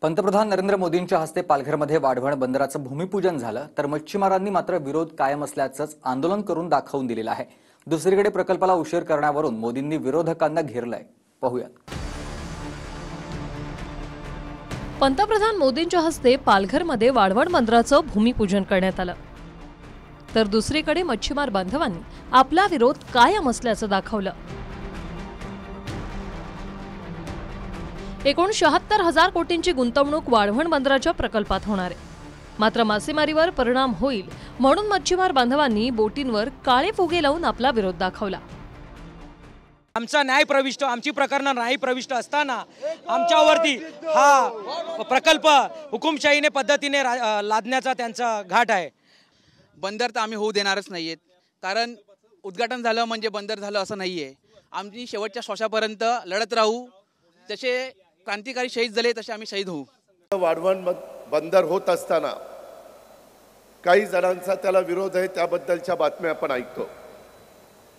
पंतप्रधान नरेंद्र मोदींच्या हस्ते पालघरमध्ये वाढवण बंदराचं भूमिपूजन झालं, तर मच्छीमारांनी मात्र विरोध कायम असल्याचंच आंदोलन करून दाखवून दिलेलं आहे। दुसरीकडे प्रकल्पाला उशीर करण्यावरून मोदींनी विरोधकांना घेरलंय। पाहूयात। पंतप्रधान मोदींच्या हस्ते पालघरमध्ये वाढवण बंदराचं भूमिपूजन करण्यात आलं, तर दुसरीकडे मच्छीमार बांधवांनी आपला विरोध कायम असल्याचं दाखवलं। 69,000 कोटींची गुंतवणूक वाढवण बंदराच्या प्रकल्पात होणार आहे। मात्र मासेमारीवर परिणाम होईल म्हणून मच्छीमार बांधवांनी बोटींवर काळे फुगे लावून आपला विरोध दाखवला। आमचा न्याय प्रविष्ट, आमची प्रकरणं न्याय प्रविष्ट असताना आमच्यावरती हा प्रकल्प हुकुमशाहीने पद्धतीने लादण्याचा त्यांचा घाट आहे। बंदर तर आम्ही होऊ देणारच नाहीयेत, कारण उद्घाटन झालं म्हणजे बंदर झालं असं नाहीये। आम्ही शेवटच्या श्वासापर्यंत लढत राहू। जसे क्रांतिकारी शहीद झाले तसे आम्ही शहीद होऊ। वाढवण बंदर होत असताना काही जणांचा त्याला विरोध आहे, त्याबद्दलच्या बातम्या आपण ऐकतो।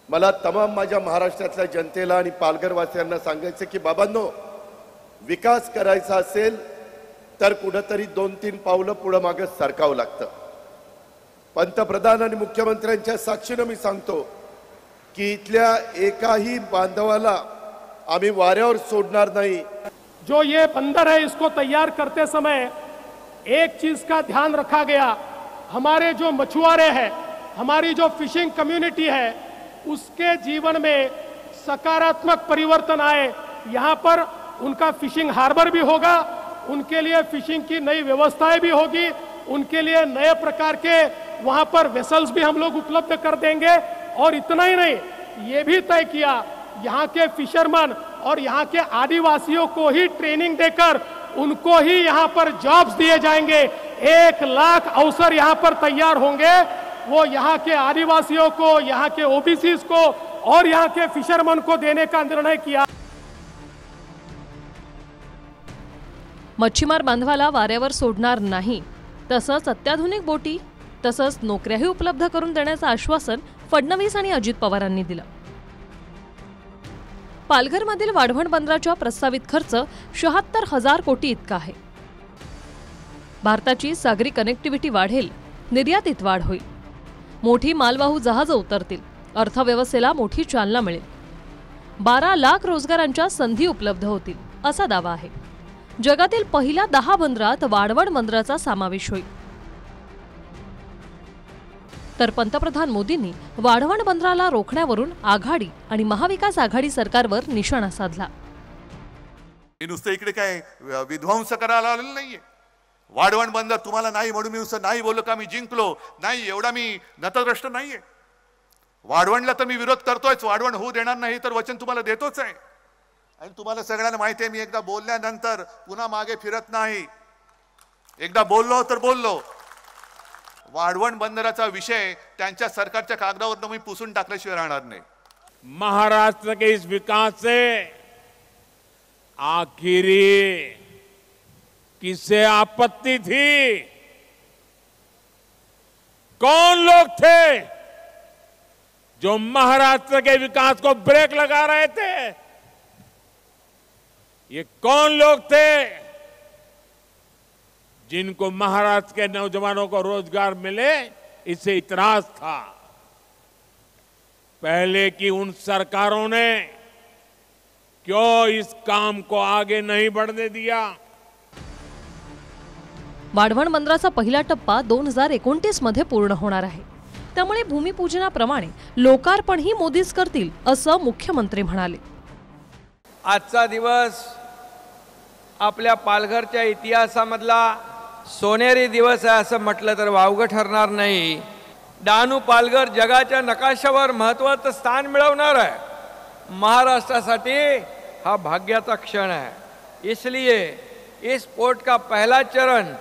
मला तमाम माझ्या महाराष्ट्रातल्या जनतेला आणि पालघरवासियांना सांगायचं की बाबांनो, विकास करायचा असेल तर कुठेतरी 2-3 पावलं पुढे मागे सरकावं लागतं। पंतप्रधान आणि मुख्यमंत्र्यांच्या साक्षीने मी सांगतो की इथल्या एकाही बांधवाला आम्ही वाऱ्यावर सोडणार नहीं। जो ये बंदर है, इसको तैयार करते समय एक चीज का ध्यान रखा गया, हमारे जो मछुआरे हैं, हमारी जो फिशिंग कम्युनिटी है, उसके जीवन में सकारात्मक परिवर्तन आए। यहाँ पर उनका फिशिंग हार्बर भी होगा, उनके लिए फिशिंग की नई व्यवस्थाएं भी होगी, उनके लिए नए प्रकार के वहाँ पर वेसल्स भी हम लोग उपलब्ध कर देंगे। और इतना ही नहीं, ये भी तय किया यहाँ के फिशरमैन और यहाँ के आदिवासियों को ही ट्रेनिंग देकर उनको ही यहाँ पर जॉब्स दिए जाएंगे। 1 लाख अवसर यहाँ पर तैयार होंगे, वो यहाँ के आदिवासियों को, यहाँ के ओबीसीज को और यहाँ के फिशरमैन को देने का निर्णय किया। मच्छीमार बांधवाला वाऱ्यावर सोडणार नाही, तसंच अत्याधुनिक बोटी तसंच नोकऱ्याही उपलब्ध करून देण्याचं आश्वासन फडणवीस आणि अजित पवारांनी दिलं। पालघरमधील वाढवण बंदराच्या प्रस्तावित खर्च 76,000 कोटी इतका आहे। भारताची सागरी कनेक्टिव्हिटी वाढेल, निर्यातीत वाढ होईल, मोठी मालवाहू जहाजं उतरतील, अर्थव्यवस्थेला मोठी चालना मिळेल, 12 लाख रोजगारांच्या संधी उपलब्ध होतील असा दावा आहे। जगातील पहिल्या 10 बंदरात वाढवण बंदराचा समावेश होईल। तर पंतप्रधान मोदींनी वाढवण बंदराला रोखण्यावरून आघाडी आणि महाविकास आघाडी सरकारवर निशाणा साधला। नुसतं इकडे काय विध्वंस करायला आलेलं नाहीये। वाढवण बंदर तुम्हाला नाही म्हणून मी नुसतं नाही बोललो का मी जिंकलो नाही, एवढा मी नतद्रष्ट नाहीये। वाढवणला तर मी विरोध करतोयच, वाढवण होऊ देणार नाही तर वचन तुम्हाला देतोच आहे। आणि तुम्हाला सगळ्यांना माहिती आहे, मी एकदा बोलल्यानंतर पुन्हा मागे फिरत नाही। एकदा बोललो तर बोललो। वाढवण बंदराचा विषय त्यांच्या सरकारच्या कागदावर मी पुसून टाकल्याशिवाय राहणार नाही। महाराष्ट्र के इस विकास से आखिरी किसे आपत्ति थी? कौन लोग थे जो महाराष्ट्र के विकास को ब्रेक लगा रहे थे? ये कौन लोग थे जिनको महाराष्ट्र के नौजवानों को रोजगार मिले इससे इतराज था? पहले की उन सरकारों ने क्यों इस काम को आगे नहीं बढ़ने दिया? वाढवण बंदराचा पहिला टप्पा 2029 मध्ये पूर्ण होणार आहे। त्यामुळे भूमिपूजनाप्रमाणे लोकार्पणही मोदीच करतील असं मुख्यमंत्री म्हणाले। आजचा दिवस आपल्या पालघरच्या इतिहासामधला सोनेरी दिवस आहे असं म्हटलं तर वावगं ठरणार नाही। डहाणू पालघर जगाच्या नकाशावर महत्त्वाचं स्थान मिळवणार आहे। महाराष्ट्रासाठी हा भाग्याचा क्षण है। इसलिए इस पोर्ट का पहला चरण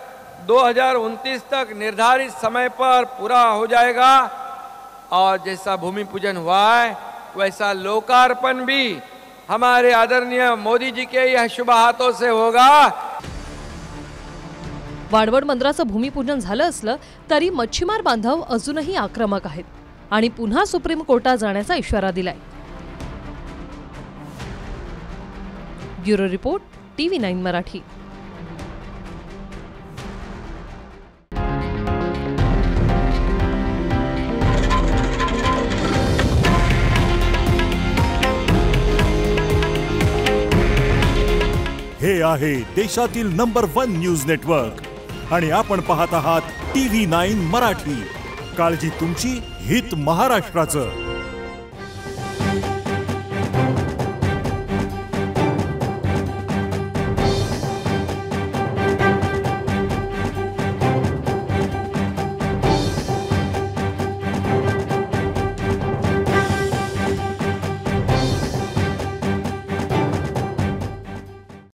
2029 तक निर्धारित समय पर पूरा हो जाएगा और जैसा भूमि पूजन हुआ है वैसा लोकार्पण भी हमारे आदरणीय मोदी जी के यह शुभ हाथों से होगा। वाढवण बंदराचं भूमिपूजन झालं असलं तरी मच्छीमार बांधव अजूनही आक्रमक आहेत आणि पुन्हा सुप्रीम कोर्टात जाण्याचा इशारा दिलाय। Bureau report, TV9 Marathi. हे आहे देशातील नंबर 1 न्यूज नेटवर्क आणि आपण पाहत आहात TV9 मराठी. काळजी तुमची, हित महाराष्ट्राचं.